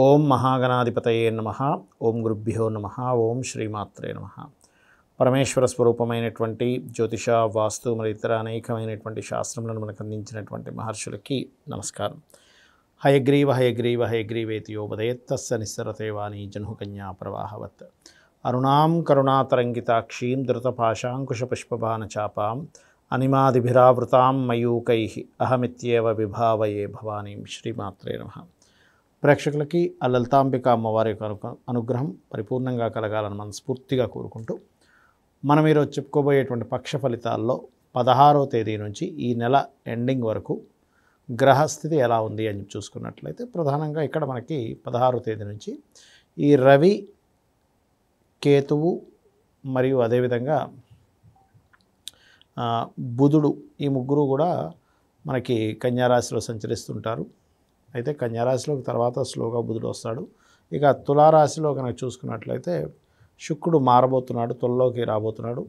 ఓం మహాగణాధిపతయే నమః. ఓం గురుభ్యో నమః. ఓం శ్రీమాత్రే నమః. పరమేశ్వర స్వరూపమైనటువంటి జ్యోతిష, వాస్తు మరియు ఇతర అనేకమైనటువంటి శాస్త్రములను మనకు అందించినటువంటి మహర్షులకి నమస్కారం. హయగ్రీవ హయగ్రీవ హయగ్రీవేతి యోపదయత్తస్స నిస్సరతే వాణి జహ్నుకన్యా ప్రవాహవత్. అరుణాం కరుణాతరంగితాక్షీం ధృతపాశాంకుశపుష్పబాణచాపాం అనిమాదిభిరావృతాం మయూకైః అహమిత్యేవ విభావయే భవానీం. శ్రీమాత్రే నమః. ప్రేక్షకులకి ఆ లలితాంబిక అమ్మవారి యొక్క అనుగ్రహం పరిపూర్ణంగా కలగాలని మనస్ఫూర్తిగా కోరుకుంటూ మనం ఈరోజు చెప్పుకోబోయేటువంటి పక్ష ఫలితాల్లో 16వ తేదీ నుంచి ఈ నెల ఎండింగ్ వరకు గ్రహస్థితి ఎలా ఉంది అని చూసుకున్నట్లయితే ప్రధానంగా ఇక్కడ మనకి 16వ తేదీ నుంచి ఈ రవి, కేతువు మరియు అదేవిధంగా బుధుడు, ఈ ముగ్గురు కూడా మనకి కన్యారాశిలో సంచరిస్తుంటారు. అయితే కన్యారాశిలోకి తర్వాత స్లోగా బుధుడు వస్తాడు. ఇక తులారాశిలో కనుక చూసుకున్నట్లయితే శుక్రుడు మారబోతున్నాడు, తులలోకి రాబోతున్నాడు.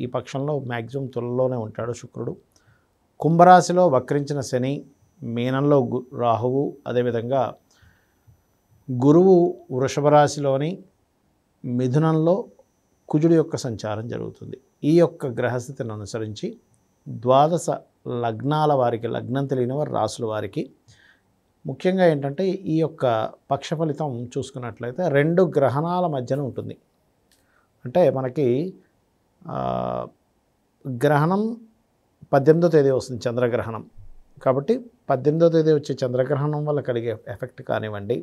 ఈ పక్షంలో మ్యాక్సిమం తులలోనే ఉంటాడు శుక్రుడు. కుంభరాశిలో వక్రించిన శని, మీనంలో రాహువు, అదేవిధంగా గురువు వృషభ రాశిలోని మిథునంలో కుజుడు యొక్క సంచారం జరుగుతుంది. ఈ యొక్క గ్రహస్థితిని అనుసరించి ద్వాదశ లగ్నాల వారికి, లగ్నం తెలియని వారి రాశుల వారికి ముఖ్యంగా ఏంటంటే ఈ యొక్క పక్ష ఫలితం చూసుకున్నట్లయితే 2 గ్రహణాల మధ్యన ఉంటుంది. అంటే మనకి గ్రహణం 18వ తేదీ వస్తుంది, చంద్రగ్రహణం. కాబట్టి 18వ తేదీ వచ్చే చంద్రగ్రహణం వల్ల కలిగే ఎఫెక్ట్ కానివ్వండి,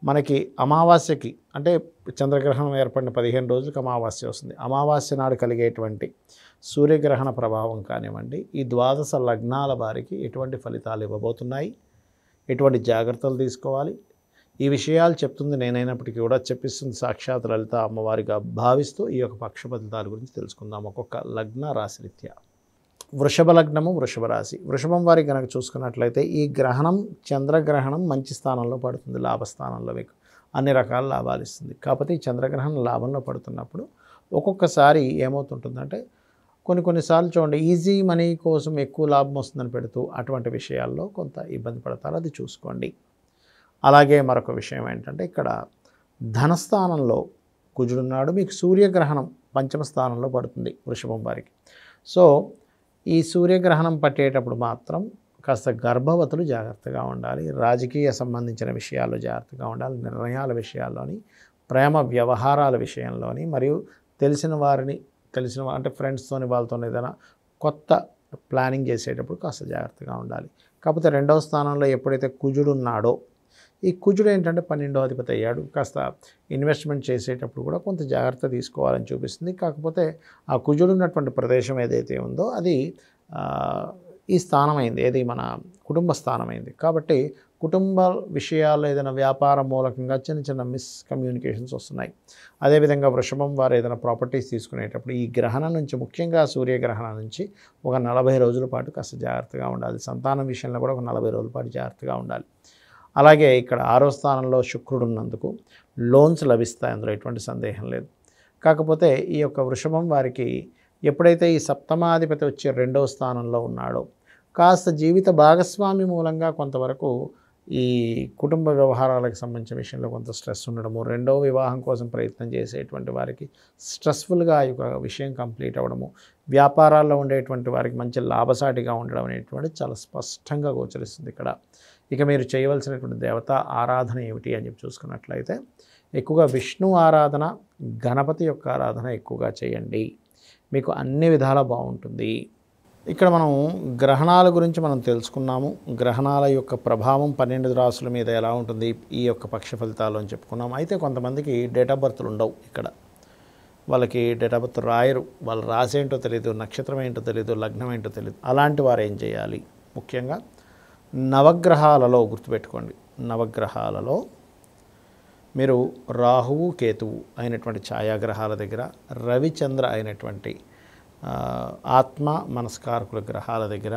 మనకి అమావాస్యకి అంటే చంద్రగ్రహణం ఏర్పడిన 15 రోజులకు అమావాస్య వస్తుంది. అమావాస్య నాడు కలిగేటువంటి సూర్యగ్రహణ ప్రభావం కానివ్వండి, ఈ ద్వాదశ లగ్నాల వారికి ఎటువంటి ఫలితాలు ఇవ్వబోతున్నాయి, ఎటువంటి జాగ్రత్తలు తీసుకోవాలి, ఈ విషయాలు చెప్తుంది నేనైనప్పటికీ కూడా చెప్పిస్తుంది సాక్షాత్ లలిత అమ్మవారిగా భావిస్తూ ఈ యొక్క పక్ష ఫలితాల గురించి తెలుసుకుందాం ఒక్కొక్క లగ్న రాశిరీత్యా. వృషభ లగ్నము, వృషభ రాశి. వృషభం వారికి కనుక చూసుకున్నట్లయితే ఈ గ్రహణం, చంద్రగ్రహణం మంచి స్థానంలో పడుతుంది, లాభస్థానంలో మీకు అన్ని రకాల లాభాలు ఇస్తుంది. కాకపోతే ఈ చంద్రగ్రహణం లాభంలో పడుతున్నప్పుడు ఒక్కొక్కసారి ఏమవుతుంటుందంటే కొన్నిసార్లు చూడండి ఈజీ మనీ కోసం ఎక్కువ లాభం వస్తుందని పెడుతూ అటువంటి విషయాల్లో కొంత ఇబ్బంది పడతారు, అది చూసుకోండి. అలాగే మరొక విషయం ఏంటంటే ఇక్కడ ధనస్థానంలో కుజుడున్నాడు, మీకు సూర్యగ్రహణం పంచమ స్థానంలో పడుతుంది వృషభం వారికి. సో ఈ సూర్యగ్రహణం పట్టేటప్పుడు మాత్రం కాస్త గర్భవతులు జాగ్రత్తగా ఉండాలి, రాజకీయ సంబంధించిన విషయాల్లో జాగ్రత్తగా ఉండాలి, నిర్ణయాల విషయాల్లోని, ప్రేమ వ్యవహారాల విషయంలోని, మరియు తెలిసిన అంటే ఫ్రెండ్స్తోని వాళ్ళతో ఏదైనా కొత్త ప్లానింగ్ చేసేటప్పుడు కాస్త జాగ్రత్తగా ఉండాలి. కాకపోతే 2వ స్థానంలో ఎప్పుడైతే కుజుడు ఉన్నాడో, ఈ కుజుడు ఏంటంటే 12వ అధిపతి అయ్యాడు, కాస్త ఇన్వెస్ట్మెంట్ చేసేటప్పుడు కూడా కొంత జాగ్రత్త తీసుకోవాలని చూపిస్తుంది. కాకపోతే ఆ కుజుడు ఉన్నటువంటి ప్రదేశం ఏదైతే ఉందో అది ఈ స్థానమైంది, ఏది మన కుటుంబ స్థానమైంది. కాబట్టి కుటుంబ విషయాల్లో ఏదైనా వ్యాపార మూలకంగా చిన్న మిస్కమ్యూనికేషన్స్ వస్తున్నాయి. అదేవిధంగా వృషభం వారు ఏదైనా ప్రాపర్టీస్ తీసుకునేటప్పుడు ఈ గ్రహణం నుంచి, ముఖ్యంగా సూర్యగ్రహణం నుంచి ఒక 40 రోజుల పాటు కాస్త జాగ్రత్తగా ఉండాలి. సంతానం విషయంలో కూడా ఒక 40 రోజుల పాటు జాగ్రత్తగా ఉండాలి. అలాగే ఇక్కడ 6వ స్థానంలో శుక్రుడు ఉన్నందుకు లోన్స్ లభిస్తాయి, అందులో ఎటువంటి సందేహం లేదు. కాకపోతే ఈ యొక్క వృషభం వారికి ఎప్పుడైతే ఈ సప్తమాధిపతి వచ్చే 2వ స్థానంలో ఉన్నాడో కాస్త జీవిత భాగస్వామి మూలంగా కొంతవరకు ఈ కుటుంబ వ్యవహారాలకు సంబంధించిన విషయంలో కొంత స్ట్రెస్ ఉండడము, 2వ వివాహం కోసం ప్రయత్నం చేసేటువంటి వారికి స్ట్రెస్ఫుల్గా ఈ యొక్క విషయం కంప్లీట్ అవ్వడము, వ్యాపారాల్లో ఉండేటువంటి వారికి మంచి లాభసాటిగా ఉండడం అనేటువంటిది చాలా స్పష్టంగా గోచరిస్తుంది ఇక్కడ. ఇక మీరు చేయవలసినటువంటి దేవతా ఆరాధన ఏమిటి అని చెప్పి చూసుకున్నట్లయితే ఎక్కువగా విష్ణు ఆరాధన, గణపతి యొక్క ఆరాధన ఎక్కువగా చేయండి, మీకు అన్ని విధాలా బాగుంటుంది. ఇక్కడ మనం గ్రహణాల గురించి మనం తెలుసుకున్నాము. గ్రహణాల యొక్క ప్రభావం 12 రాశుల మీద ఎలా ఉంటుంది ఈ యొక్క పక్ష ఫలితాలు అని చెప్పుకున్నాము. అయితే కొంతమందికి డేట్ ఆఫ్ బర్త్లు ఉండవు, ఇక్కడ వాళ్ళకి డేట్ ఆఫ్ బర్త్ రాయరు, వాళ్ళ రాశి ఏంటో తెలియదు, నక్షత్రం ఏంటో తెలియదు, లగ్నం ఏంటో తెలియదు. అలాంటి వారు ఏం చేయాలి? ముఖ్యంగా నవగ్రహాలలో గుర్తుపెట్టుకోండి, నవగ్రహాలలో మీరు రాహువు, కేతువు అయినటువంటి ఛాయాగ్రహాల దగ్గర, రవిచంద్ర అయినటువంటి ఆత్మ మనస్కారకుల గ్రహాల దగ్గర,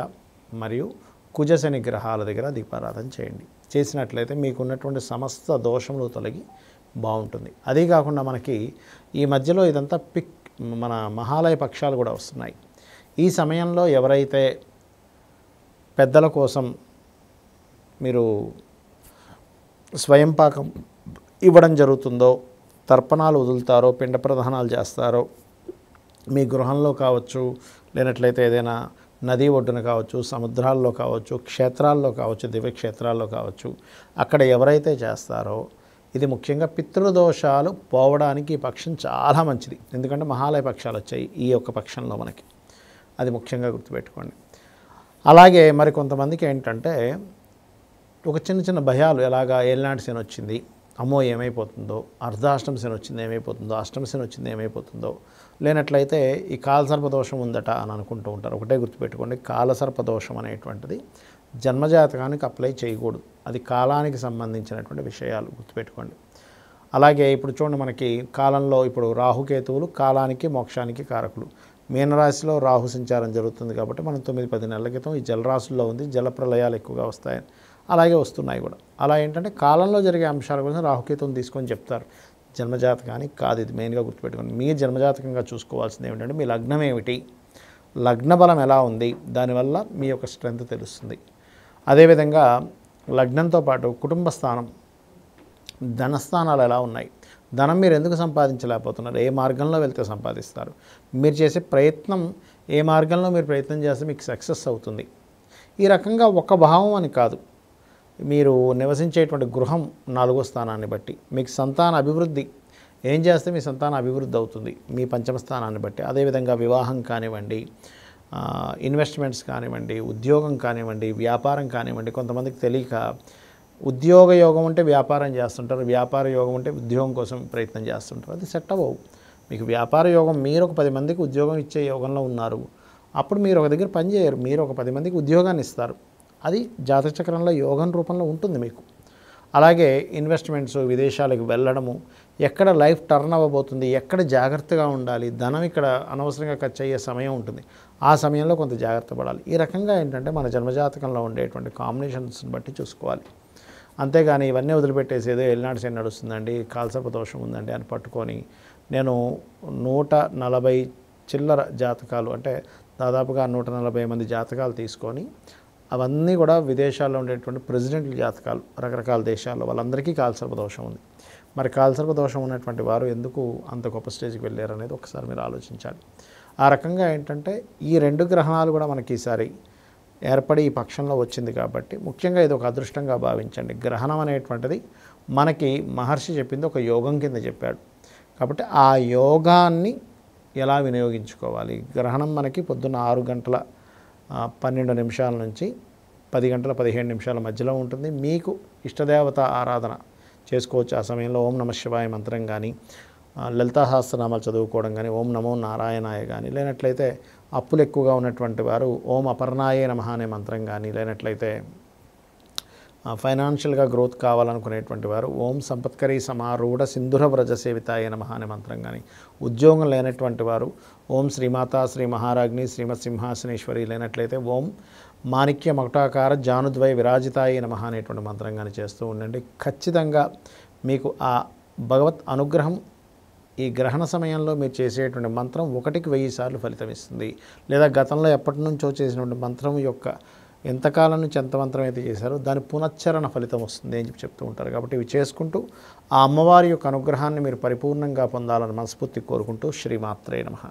మరియు కుజశని గ్రహాల దగ్గర దీపారాధన చేయండి. చేసినట్లయితే మీకున్నటువంటి సమస్త దోషములు తొలగి బాగుంటుంది. అదే కాకుండా మనకి ఈ మధ్యలో ఇదంతా మన మహాలయ పక్షాలు కూడా వస్తున్నాయి. ఈ సమయంలో ఎవరైతే పెద్దల కోసం మీరు స్వయం పాకం ఇవ్వడం జరుగుతుందో, తర్పణాలు వదులుతారో, పిండ ప్రదానాలు చేస్తారో, మీ గృహంలో కావచ్చు, లేనట్లయితే ఏదైనా నది ఒడ్డున కావచ్చు, సముద్రాల్లో కావచ్చు, క్షేత్రాల్లో కావచ్చు, దివ్యక్షేత్రాల్లో కావచ్చు, అక్కడ ఎవరైతే చేస్తారో ఇది ముఖ్యంగా పితృదోషాలు పోవడానికి ఈ పక్షం చాలా మంచిది. ఎందుకంటే మహాలయ పక్షాలు వచ్చాయి ఈ యొక్క పక్షంలో మనకి, అది ముఖ్యంగా గుర్తుపెట్టుకోండి. అలాగే మరి కొంతమందికి ఏంటంటే ఒక చిన్న చిన్న భయాలు, ఎలాగా ఏలినాటి శని వచ్చింది, అమ్మో ఏమైపోతుందో, అర్ధాష్టమ శని వచ్చింది ఏమైపోతుందో, అష్టమ శని వచ్చింది ఏమైపోతుందో, లేనట్లయితే ఈ కాలసర్పదోషం ఉందట అని అనుకుంటూ ఉంటారు. ఒకటే గుర్తుపెట్టుకోండి, కాలసర్పదోషం అనేటువంటిది జన్మజాతకానికి అప్లై చేయకూడదు. అది కాలానికి సంబంధించినటువంటి విషయాలు గుర్తుపెట్టుకోండి. అలాగే ఇప్పుడు చూడండి, మనకి కాలంలో ఇప్పుడు రాహుకేతువులు కాలానికి మోక్షానికి కారకులు. మీనరాశిలో రాహు సంచారం జరుగుతుంది కాబట్టి మనం 9-10 నెలల క్రితం ఈ జలరాశుల్లో ఉంది, జల ప్రళయాలు ఎక్కువగా వస్తాయని, అలాగే వస్తున్నాయి కూడా. అలా ఏంటంటే కాలంలో జరిగే అంశాల కోసం రాహుకేతువుని తీసుకొని చెప్తారు. జన్మజాతకానికి కాదు, ఇది మెయిన్గా గుర్తుపెట్టుకోండి. మీ జన్మజాతకంగా చూసుకోవాల్సింది ఏమిటంటే మీ లగ్నం ఏమిటి, లగ్న బలం ఎలా ఉంది, దానివల్ల మీ యొక్క స్ట్రెంగ్త్ తెలుస్తుంది. అదేవిధంగా లగ్నంతో పాటు కుటుంబ స్థానం, ధనస్థానాలు ఎలా ఉన్నాయి, ధనం మీరు ఎందుకు సంపాదించలేకపోతున్నారు, ఏ మార్గంలో వెళ్తే సంపాదిస్తారు, మీరు చేసే ప్రయత్నం ఏ మార్గంలో మీరు ప్రయత్నం చేస్తే మీకు సక్సెస్ అవుతుంది. ఈ రకంగా ఒక భావం అని కాదు, మీరు నివసించేటువంటి గృహం 4వ స్థానాన్ని బట్టి, మీకు సంతాన అభివృద్ధి ఏం చేస్తే మీ సంతాన అభివృద్ధి అవుతుంది మీ పంచమ స్థానాన్ని బట్టి. అదేవిధంగా వివాహం కానివ్వండి, ఇన్వెస్ట్మెంట్స్ కానివ్వండి, ఉద్యోగం కానివ్వండి, వ్యాపారం కానివ్వండి. కొంతమందికి తెలియక ఉద్యోగ యోగం ఉంటే వ్యాపారం చేస్తుంటారు, వ్యాపార యోగం ఉంటే ఉద్యోగం కోసం ప్రయత్నం చేస్తుంటారు. అది సెట్ అవ్వవు. మీకు వ్యాపార యోగం, మీరు ఒక 10 మందికి ఉద్యోగం ఇచ్చే యోగంలో ఉన్నారు, అప్పుడు మీరు ఒక దగ్గర పని చేయరు, మీరు ఒక 10 మందికి ఉద్యోగాన్ని ఇస్తారు. అది జాతచక్రంలో యోగం రూపంలో ఉంటుంది మీకు. అలాగే ఇన్వెస్ట్మెంట్స్, విదేశాలకు వెళ్ళడము, ఎక్కడ లైఫ్ టర్న్ అవ్వబోతుంది, ఎక్కడ జాగ్రత్తగా ఉండాలి, ధనం ఇక్కడ అనవసరంగా ఖర్చు అయ్యే సమయం ఉంటుంది, ఆ సమయంలో కొంత జాగ్రత్త పడాలి. ఈ రకంగా ఏంటంటే మన జన్మజాతకంలో ఉండేటువంటి కాంబినేషన్స్ని బట్టి చూసుకోవాలి. అంతేగాని ఇవన్నీ వదిలిపెట్టేసి ఏదో ఏలినాటి శని నడుస్తుందండి, కాలసర్ప దోషం ఉందండి అని పట్టుకొని, నేను 140 చిల్లర జాతకాలు, అంటే దాదాపుగా 140 మంది జాతకాలు తీసుకొని, అవన్నీ కూడా విదేశాల్లో ఉండేటువంటి ప్రెసిడెంట్ల జాతకాలు, రకరకాల దేశాల్లో వాళ్ళందరికీ కాలసర్ప దోషం ఉంది. మరి కాలసర్ప దోషం ఉన్నటువంటి వారు ఎందుకు అంత గొప్ప స్టేజ్కి వెళ్ళారు అనేది ఒకసారి మీరు ఆలోచించాలి. ఆ రకంగా ఏంటంటే ఈ 2 గ్రహణాలు కూడా మనకి ఈసారి ఏర్పడి ఈ పక్షంలో వచ్చింది కాబట్టి ముఖ్యంగా ఇది ఒక అదృష్టంగా భావించండి. గ్రహణం అనేటువంటిది మనకి మహర్షి చెప్పింది ఒక యోగం కింద చెప్పాడు కాబట్టి ఆ యోగాన్ని ఎలా వినియోగించుకోవాలి. గ్రహణం మనకి పొద్దున్న 6:12 నుంచి 10:15 మధ్యలో ఉంటుంది. మీకు ఇష్టదేవత ఆరాధన చేసుకోవచ్చు. ఆ సమయంలో ఓం నమః శివాయ మంత్రం కానీ, లలితా సహస్రనామాలు చదువుకోవడం కానీ, ఓం నమో నారాయణాయ కానీ, లేనట్లయితే అప్పులు ఎక్కువగా ఉన్నటువంటి వారు ఓం అపర్ణాయే నమః అనే మంత్రం కానీ, లేనట్లయితే ఫైనాన్షియల్గా గ్రోత్ కావాలనుకునేటువంటి వారు ఓం సంపత్కరీ సమారూఢ సింధుర వ్రజ సేవితాయ నమః అనే మంత్రం కానీ, ఉద్యోగం లేనటువంటి వారు ఓం శ్రీమాతా శ్రీ మహారాజ్ని శ్రీమత్ సింహాసనేశ్వరి, లేనట్లయితే ఓం మాణిక్య మకుటాకార జానుద్వయ విరాజితాయ నమః అనేటువంటి మంత్రం కానీ చేస్తూ ఉండండి. ఖచ్చితంగా మీకు ఆ భగవత్ అనుగ్రహం ఈ గ్రహణ సమయంలో మీరు చేసేటువంటి మంత్రం 1కి 1000 సార్లు ఫలితం ఇస్తుంది. లేదా గతంలో ఎప్పటి నుంచో చేసినటువంటి మంత్రం యొక్క ఎంతకాలం నుంచి ఎంత మంత్రం అయితే చేశారో దాని పునశ్చరణ ఫలితం వస్తుంది అని చెప్తూ ఉంటారు. కాబట్టి ఇవి చేసుకుంటూ ఆ అమ్మవారి యొక్క అనుగ్రహాన్ని మీరు పరిపూర్ణంగా పొందాలని మనస్ఫూర్తి కోరుకుంటూ శ్రీమాత్రే నమః.